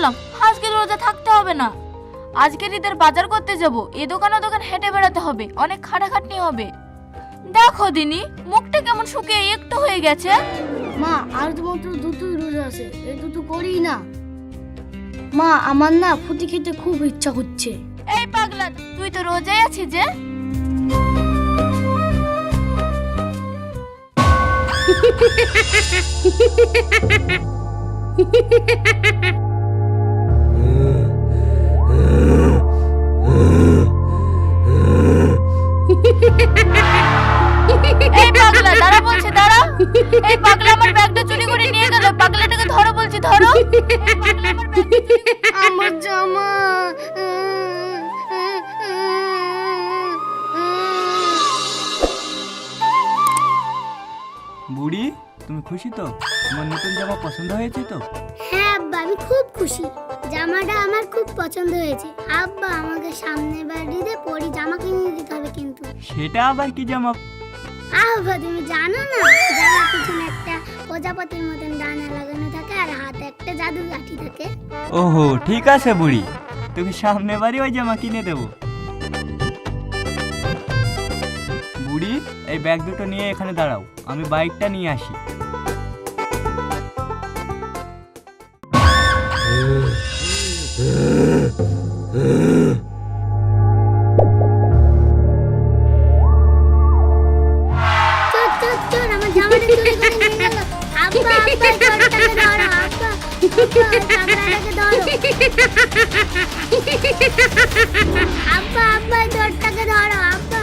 বললাম আজকে রোজা থাকতে হবে না। আজকের ঈদের বাজার করতে যাব, এ দোকানে দোকান হেঁটে বেড়াতে হবে, অনেক খাটাখাটনি হবে। দেখো দিনি মুখটা কেমন শুকিয়ে একটু হয়ে গেছে। মা আর তো মাত্র দুটোই রোজা আছে, এই দুটো করি না। মা আমার না ফুটি খেতে খুব ইচ্ছা করছে। এই পাগলা, তুই তো রোজাই আছিস যে। এই পাগলা দাঁড়া বলছি, দাঁড়া। এই পাগলা আমার ব্যাগটা চুরি করে নিয়ে গেল, পাগলাটাকে ধরো বলছি, ধরো। এই পাগলা আমার ব্যাগটা চুরি করে- আমার জামা। বুড়ি, তুমি খুশি তো? তোমার নতুন জামা পছন্দ হয়েছে তো? হ্যাঁ আব্বা, আমি খুব খুশি। জামাটা আমার খুব পছন্দ হয়েছে। আব্বা, আমাকে সামনের বাড়িতে পরি জামা কিনে দিতে হবে কিন্তু। সেটা আবার কি জামা? আব্বা, তুমি জানো না, জামার পিছনে একটা প্রজাপতির মতন ডানা লাগানো থাকে আর হাতে একটা জাদুর লাঠি থাকে। ওহো, ঠিক আছে বুড়ি, তুমি সামনে বাড়ি ওই জামা কিনে দেবো। বুড়ি, এই ব্যাগ দুটো নিয়ে এখানে দাঁড়াও, আমি বাইকটা নিয়ে আসি। চোর চোর চোর, আমার জামাটা চুরি করে নিয়ে গেল। আব্বা আব্বা, চোরটাকে ধরো। আব্বা আব্বা, পাগলাটাকে ধরো। আব্বা আব্বা, চোরটাকে ধরো। আব্বা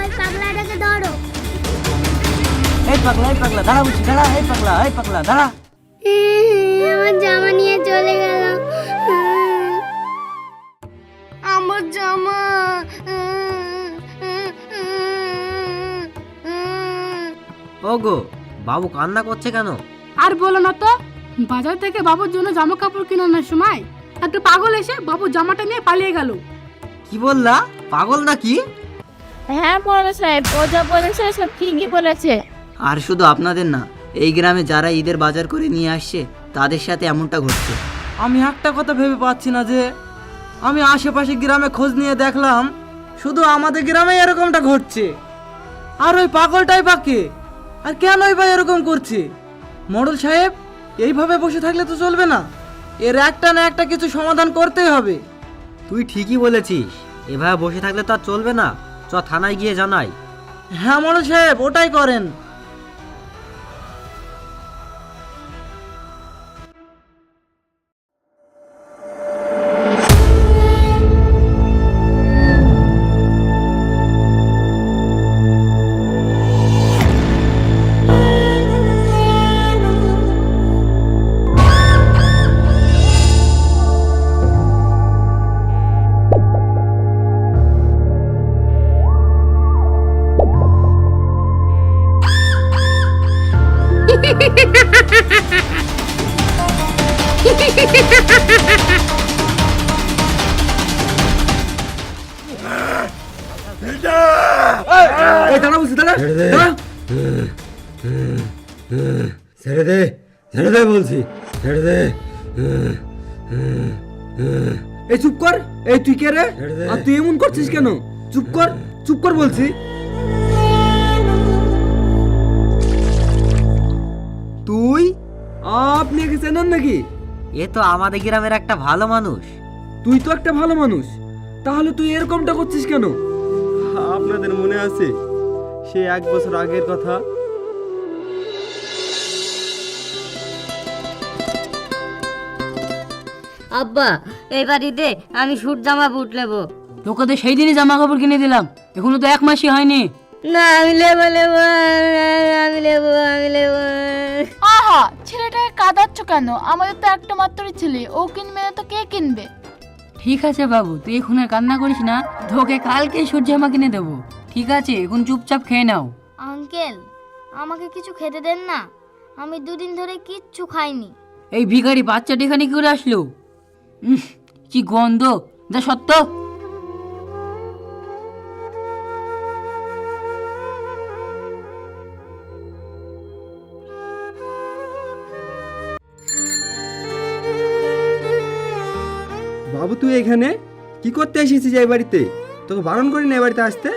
আব্বা, পাগলাটাকে ধরো। এই পাগলা দাঁড়া বলছি, দাঁড়া। এই পাগলা দাঁড়া। আমার জামা নিয়ে চলে গেল। আমার জামা। ওগো, বাবু কান্না করছে কেন? আর বলো না তো, বাজার থেকে বাবুর জন্য জামা কাপড় কেনানোর সময় একটা পাগল এসে বাবুর জামাটা নিয়ে পালিয়ে গেল। কি বললা? পাগল নাকি? হ্যাঁ মৌলানা সাহেব, ও যা বলেছে সব ঠিকই বলেছে। আর শুধু আপনাদের না, এই গ্রামে যারা ঈদের বাজার করে নিয়ে আসছে তাদের সাথে এমনটা ঘটছে। আমি একটা কথা ভেবে পাচ্ছি না যে আমি আশেপাশে গ্রামে খোঁজ নিয়ে দেখলাম শুধু আমাদের গ্রামে এরকমটা ঘটছে। আর ওই পাগলটাই বা কে? আর কেনই বা এরকম করছে? মোড়ল সাহেব, এইভাবে বসে থাকলে তো চলবে না, এর একটা না একটা কিছু সমাধান করতেই হবে। তুই ঠিকই বলেছিস, এভাবে বসে থাকলে তো আর চলবে না। চ থানায় গিয়ে জানাই। হ্যাঁ মোড়ল সাহেব, ওটাই করেন। এই দাঁড়া বলছি, দাঁড়া। ছেড়ে দে বলছি, ছেড়ে দে। এই চুপ কর। এই তুই কে রে? ছেড়ে দে। আর তুই এমন করছিস কেন? চুপ কর বলছি। তুই? আপনি একে চেনেন নাকি? এ তো আমাদের গ্রামের একটা ভালো মানুষ। তুই তো একটা ভালো মানুষ, তাহলে তুই এরকমটা করছিস কেন? আপনাদের মনে আছে সে 1 বছর আগের কথা? আব্বা, এই বাড়িতে আমি সুট জামা বুট নেবো। তোকে তো সেই দিনই জামা কাপড় কিনে দিলাম, এখনো তো 1 মাসই হয়নি। না, আমি লেবো লেবো, আমি লেবো, আমি লেবো। আহা, ছেলেটাকে কাঁদাচ্ছ কেন? আমাদের তো একটা মাত্রই ছেলে, ও কিনবে না তো কে কিনবে? ঠিক আছে বাবু, তুই এখন আর কান্না করিস না, তোকে কালকে সূর্য জামা কিনে দেবো। ঠিক আছে, এখন চুপচাপ খেয়ে নাও। আঙ্কেল, আমাকে কিছু খেতে দেন না, আমি 2 দিন ধরে কিচ্ছু খাইনি। এই ভিখারি বাচ্চাটি এখানে কি করে আসলো? কি গন্ধ, যা সত্য। বাবু তুই এখানে কি করতে এসেছিস এই বাড়িতে? তোকে বারণ করি না এই বাড়িতে আসতে।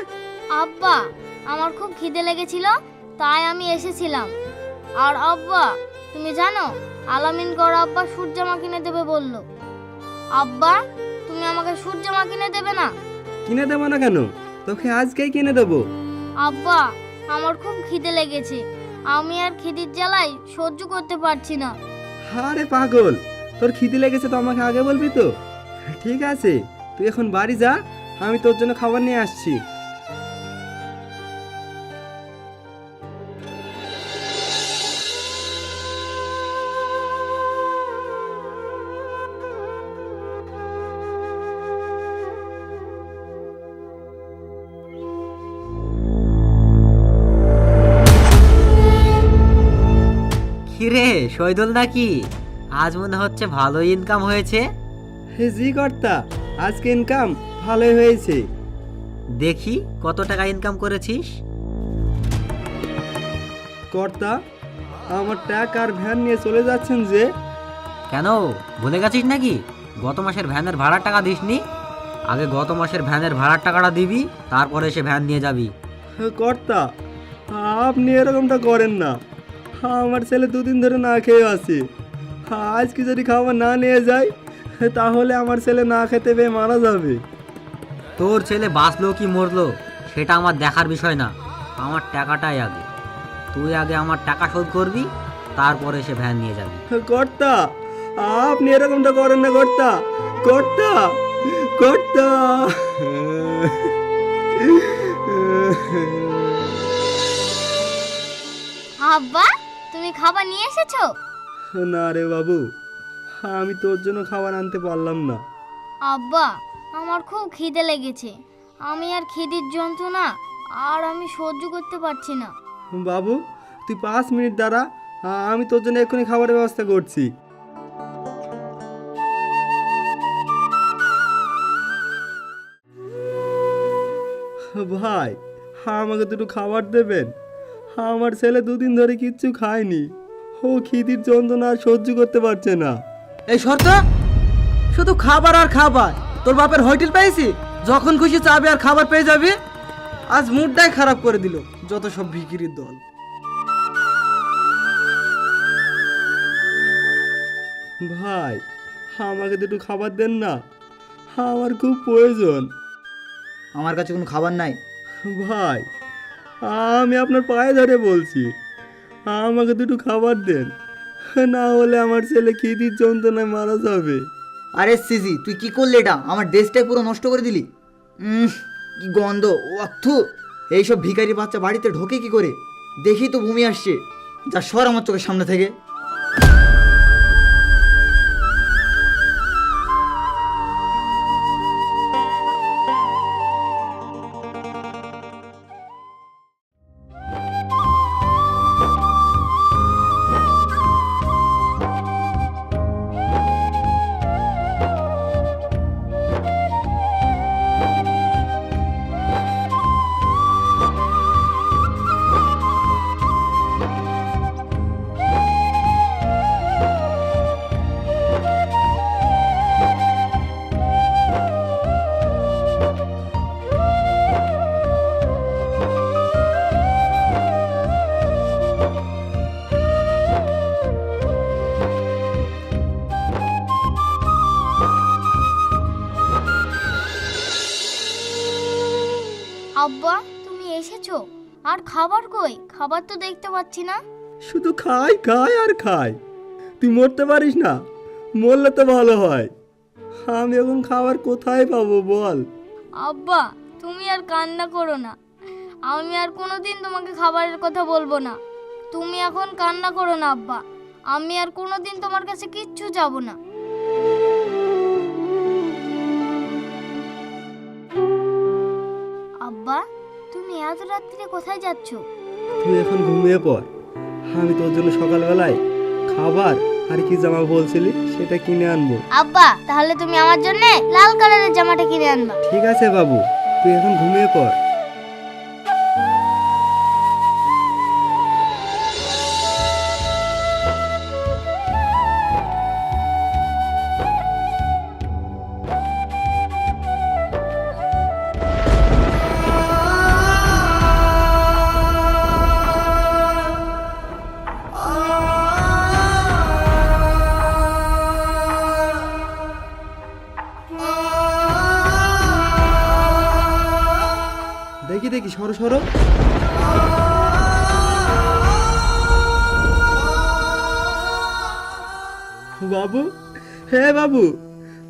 আব্বা আমার খুব খিদে লেগেছিল, তাই আমি এসেছিলাম। আর আব্বা তুমি জানো আলামিন গড় আব্বা সূর্যমা কিনে দেবে বলল। আব্বা তুমি আমাকে সূর্যমা কিনে দেবে না? কিনে দেবো না কেন, তোকে আজকেই কিনে দেবো। আব্বা আমার খুব খিদে লেগেছে, আমি আর খিদির জ্বালায় সহ্য করতে পারছি না। আরে পাগল, তোর খিদে লেগেছে তো আমাকে আগে বলবি তো। ঠিক আছে, তুই এখন বাড়ি যা, আমি তোর জন্য খাবার নিয়ে আসছি। কিরে শহীদুল নাকি? আজ মনে হচ্ছে ভালো ইনকাম হয়েছে। হে জি কর্তা, আজকে ইনকাম ভালোই হয়েছে। দেখি কত টাকা ইনকাম করেছিস। কর্তা, আমার টাকা আর ভ্যান নিয়ে চলে যাচ্ছেন যে? কেন ভুলে গেছিস নাকি? গত মাসের ভ্যানের ভাড়ার টাকা দিসনি? আগে গত মাসের ভ্যানের ভাড়ার টাকাটা দিবি, তারপরে এসে ভ্যান নিয়ে যাবি। কর্তা, আপনি এরকমটা করেন না। আমার ছেলে দুদিন ধরে না খেয়ে আছে। আজকে যদি খাবার না নিয়ে যায় তাহলে আমার ছেলে না খেতে পেয়ে মারা যাবে। তোর ছেলে বাঁচলো কি মরলো সেটা আমার দেখার বিষয় না, আমার টাকাটাই আগে। তুই আগে আমার টাকা শোধ করবি, তারপরে এসে ভ্যান নিয়ে যাবি। কর্তা, আপনি এরকমটা করেন না কর্তা। কর্তা, কর্তা। আব্বা তুমি খাবার নিয়ে এসেছো? না রে বাবু, আমি তোর জন্য খাবার আনতে পারলাম না। আব্বা আমার খুব খিদে লেগেছে, আমি আর খিদির যন্ত্রণা আর আমি সহ্য করতে পারছি না। বাবু তুই 5 মিনিট দাঁড়া, আমি তোর জন্য এক্ষুনি খাবারের ব্যবস্থা করছি। ভাই, আমাকে দুটো খাবার দেবেন? আমার ছেলে দুদিন ধরে কিচ্ছু খায়নি, ও খিদির যন্ত্রণা আর সহ্য করতে পারছে না। এই শর্ত, শুধু খাবার আর খাবার। তোর বাপের হোটেল পেয়েছি, যখন খুশি চাবি আর খাবার পেয়ে যাবি। আজ মুডটাই খারাপ করে দিল, যত সব ভিখিরির দল। ভাই, আমাকে দুটো খাবার দেন না, আমার খুব প্রয়োজন। আমার কাছে কোনো খাবার নাই। ভাই, আমি আপনার পায়ে ধরে বলছি, আমাকে দুটো খাবার দেন, না হলে আমার ছেলে খিদির যন্ত্রণায় মারা যাবে। আরে সিজি, তুই কি করলি? এটা আমার ড্রেসটাই পুরো নষ্ট করে দিলি। কি গন্ধ! অথু, এইসব ভিখারি বাচ্চা বাড়িতে ঢোকে কি করে? দেখি তো বমি আসছে। যা সর আমার চোখের সামনে থেকে। আব্বা তুমি এসেছো? আর খাবার কই? খাবার তো দেখতে পাচ্ছি না। শুধু খাই খাই আর খাই। তুই মরতে পারিস না, মরলে তো ভালো হয়। আমি এখন খাবার কোথায় পাবো বল? আব্বা তুমি আর কান্না করো না, আমি আর কোনোদিন তোমাকে খাবারের কথা বলবো না। তুমি এখন কান্না করো না আব্বা, আমি আর কোনোদিন তোমার কাছে কিচ্ছু যাব না। আব্বা তুমি এত রাত্রিরে কোথায় যাচ্ছ? তুই এখন ঘুমিয়ে পড়, আমি তোর জন্য সকালবেলায় খাবার আর কি জামা বলছিলি সেটা কিনে আনবো। আব্বা তাহলে তুমি আমার জন্য লাল কালারের জামাটা কিনে আনবা। ঠিক আছে বাবু, তুই এখন ঘুমিয়ে পড়। সরো সরো। বাবু, হ্যাঁ বাবু,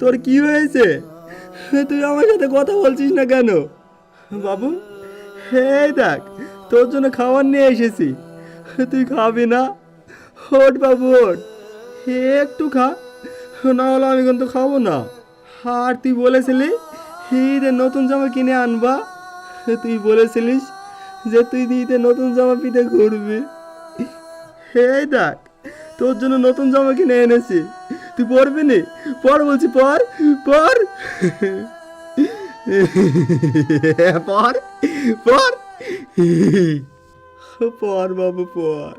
তোর কি হয়েছে? তুই আমার সাথে কথা বলছিস না কেন? বাবু, হ্যাঁ দেখ, তোর জন্য খাবার নিয়ে এসেছি, তুই খাবি না? ওঠ বাবু ওঠ, একটু খা, না হলে আমি কিন্তু খাবো না। আর তুই বলেছিলি ঈদে নতুন জামা কিনে আনবা, তুই বলেছিলিস যে তুই ঈদে নতুন জামা পিঠে ঘুরবি। এই দেখ, তোর জন্য নতুন জামা কিনে এনেছি, তুই পরবি নি? পর বলছি, পর পর পর পর পর বাবু পর।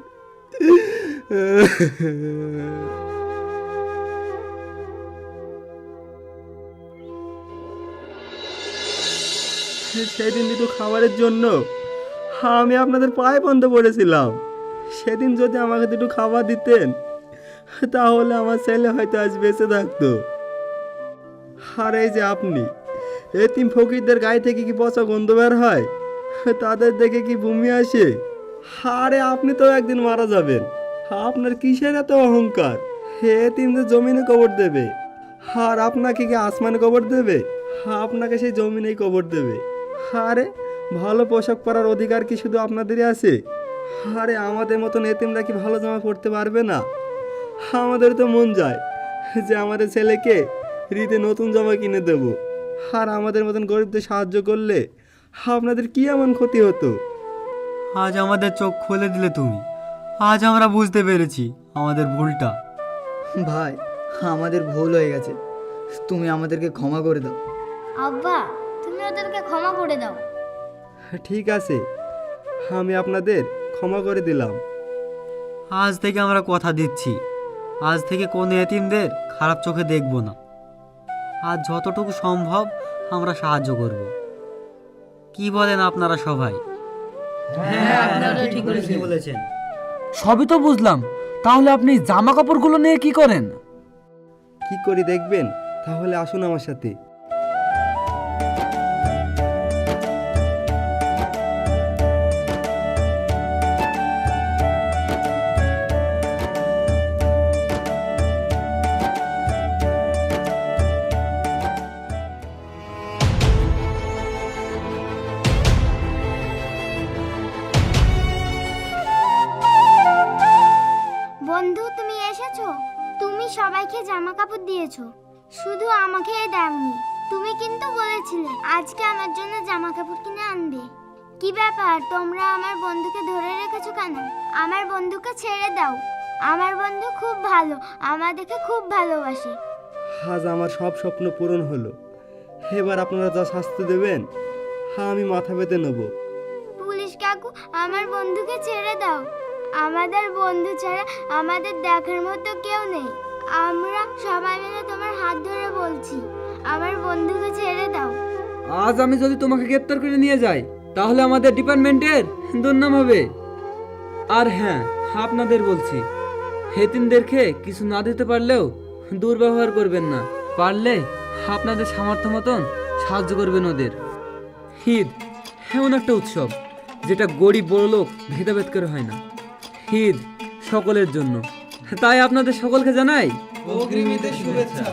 সেদিন দুটো খাবারের জন্য আমি আপনাদের পায়ে বন্ধ পড়েছিলাম। সেদিন যদি আমাকে দুটো খাবার দিতেন তাহলে আমার ছেলে হয়তো আজ বেঁচে থাকতো। আর এই যে আপনি, এতিম ফকিরদের গায়ে থেকে কি পচা গন্ধ বের হয়? তাদের দেখে কি বমি আসে? আরে আপনি তো একদিন মারা যাবেন, আপনার কিসের এত অহংকার? এতিমদের জমিনে কবর দেবে, আর আপনাকে কি আসমানে কবর দেবে? আপনাকে সেই জমিনেই কবর দেবে। আরে ভালো পোশাক পরার অধিকার কি শুধু আপনাদেরই আছে? আরে আমাদের মতন এতিমরা কি ভালো জামা পরতে পারবে না? আমাদের তো মন যায় যে আমাদের ছেলেকে ঈদে নতুন জামা কিনে দেব। আর আমাদের মতন গরিবদের সাহায্য করলে আপনাদের কি এমন ক্ষতি হতো? আজ আমাদের চোখ খুলে দিলে তুমি। আজ আমরা বুঝতে পেরেছি আমাদের ভুলটা। ভাই, আমাদের ভুল হয়ে গেছে, তুমি আমাদেরকে ক্ষমা করে দাও। আব্বা, তুমি ওদেরকে ক্ষমা করে দাও। ঠিক আছে, আমি আপনাদের ক্ষমা করে দিলাম। আজ থেকে আমরা কথা দিচ্ছি, আজ থেকে কোনো এতিমদের খারাপ চোখে দেখব না। আজ যতটুকু সম্ভব আমরা সাহায্য করব। কি বলেন আপনারা সবাই? ঠিক বলেছেন। সবই তো বুঝলাম, তাহলে আপনি জামা কাপড়গুলো নিয়ে কি করেন? কি করি দেখবেন? তাহলে আসুন আমার সাথে। বন্ধু, তুমি এসেছো? তুমি সবাইকে জামা কাপড় দিয়েছো, শুধু আমাকে দাওনি। তুমি কিন্তু বলেছিলে আজকে আমার জন্য জামা কাপড় কিনে আনবে। কি ব্যাপার, তোমরা আমার বন্ধুকে ধরে রেখেছো কেন? আমার বন্ধুকে ছেড়ে দাও। আমার বন্ধু খুব ভালো, আমাদেরকে খুব ভালোবাসে। আজ আমার সব স্বপ্ন পূরণ হলো। এবার আপনারা যা শাস্তি দেবেন আমি মাথা পেতে নেব। পুলিশ কাকু, আমার বন্ধুকে ছেড়ে দাও। আমাদের বন্ধু ছাড়া আমাদের দেখার মতো কেউ নেই। আমরা সবাই মিলে তোমার হাত ধরে বলছি, আমার বন্ধুকে ছেড়ে দাও। আজ আমি যদি তোমাকে গ্রেপ্তার করে নিয়ে যাই তাহলে আমাদের ডিপার্টমেন্টের দুর্নাম হবে। আর হ্যাঁ, আপনাদের বলছি, হেতিমদেরকে কিছু না দিতে পারলেও দুর্ব্যবহার করবেন না। পারলে আপনাদের সামর্থ্য মতন সাহায্য করবেন ওদের। ঈদ এমন একটা উৎসব যেটা গরিব বড় লোক ভেদাভেদ করে হয় না। ঈদ সকলের জন্য, তাই আপনাদের সকলকে জানাই অগ্রিম ঈদের শুভেচ্ছা।